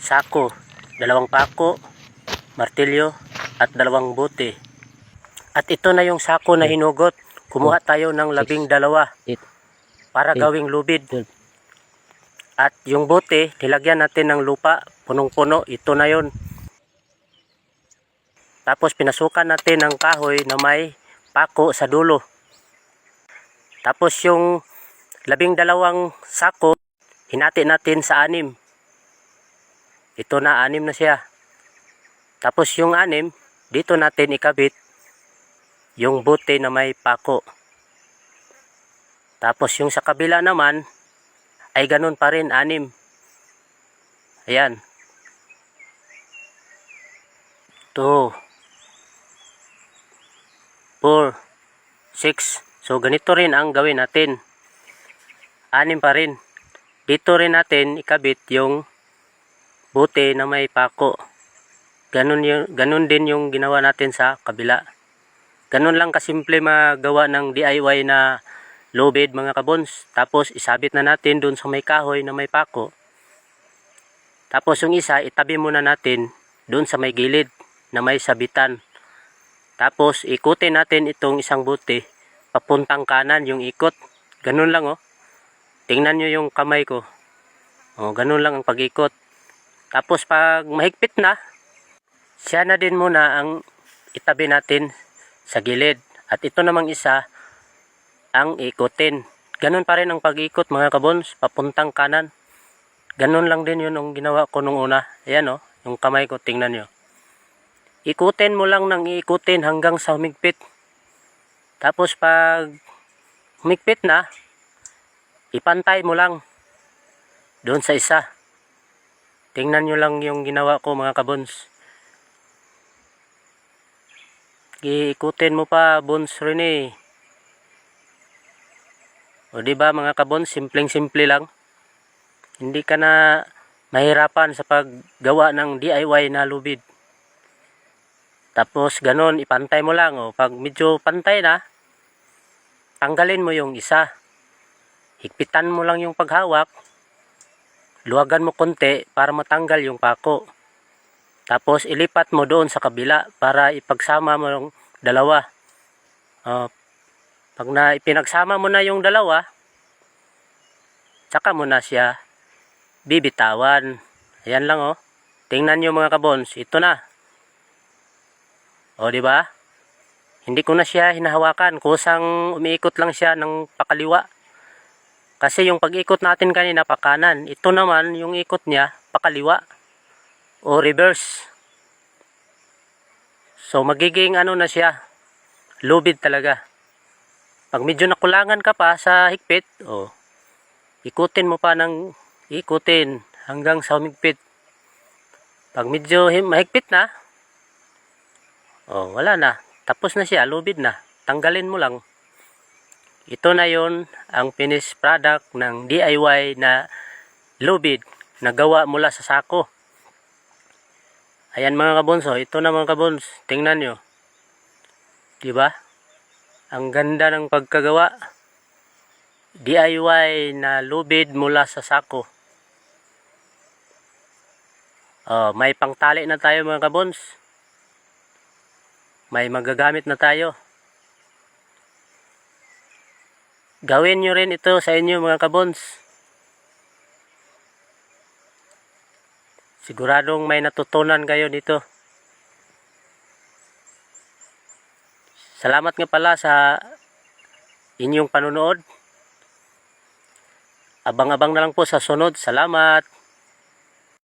sako, 2 pako, martilyo, at 2 bote. At ito na yung sako na hinugot. Kumuha tayo ng 12 para gawing lubid. At yung bote, nilagyan natin ng lupa, punong-puno. Ito na yun. Tapos pinasukan natin ng kahoy na may pako sa dulo. Tapos yung 12 sako, hinati natin sa 6. Ito na, 6 na siya. Tapos yung 6, dito natin ikabit yung bote na may pako. Tapos yung sa kabila naman, ay ganun pa rin, 6. Ayan. 2, 4, 6. So ganito rin ang gawin natin. 6 pa rin. Dito rin natin ikabit yung bote na may pako. Ganun din yung ginawa natin sa kabila. Ganun lang kasimple magawa ng DIY na lubid mga kabons. Tapos isabit na natin dun sa may kahoy na may pako. Tapos yung isa itabi muna natin dun sa may gilid na may sabitan. Tapos ikutin natin itong isang bote papuntang kanan yung ikot. Ganun lang oh. Tingnan nyo yung kamay ko. Oh, ganun lang ang pag-ikot. Tapos pag mahigpit na, siya na din muna ang itabi natin sa gilid. At ito namang isa ang ikutin. Ganun pa rin ang pag-ikot mga kabons, papuntang kanan. Ganun lang din yun ang ginawa ko nung una. Ayan o, yung kamay ko, tingnan nyo. Ikutin mo lang ng ikutin hanggang sa humigpit. Tapos pag humigpit na, ipantay mo lang doon sa isa. Tingnan nyo lang yung ginawa ko mga kabons. Ikutin mo pa, Bons Rene. O diba mga kabons, simpleng-simple lang. Hindi ka na mahirapan sa paggawa ng DIY na lubid. Tapos ganun, ipantay mo lang. O, pag medyo pantay na, tanggalin mo yung isa. Higpitan mo lang yung paghawak. Luwagan mo konti para matanggal yung pako. Tapos ilipat mo doon sa kabila para ipagsama mo yung dalawa. Pag ipinagsama mo na yung dalawa, tsaka mo na siya bibitawan. Ayan lang oh. Tingnan nyo mga kabons, ito na. O di ba? Hindi ko na siya hinahawakan, kusang umiikot lang siya ng pakaliwa. Kasi yung pag-ikot natin kanina pakanan, ito naman yung ikot niya pakaliwa. O reverse. So magiging ano na siya, lubid talaga. Pag medyo nakulangan ka pa sa higpit, ikutin mo pa ng ikutin hanggang sa humigpit. Pag medyo mahigpit na, wala na. Tapos na siya, lubid na. Tanggalin mo lang. Ito na yon ang finished product ng DIY na lubid na gawa mula sa sako. Ayan mga kabons, ito na mga kabons, tingnan nyo. Diba? Ang ganda ng pagkagawa. DIY na lubid mula sa sako. May pangtali na tayo mga kabons. May magagamit na tayo. Gawin nyo rin ito sa inyo mga kabons. Siguradong may natutunan kayo dito. Salamat nga pala sa inyong panunood. Abang-abang na lang po sa sunod. Salamat.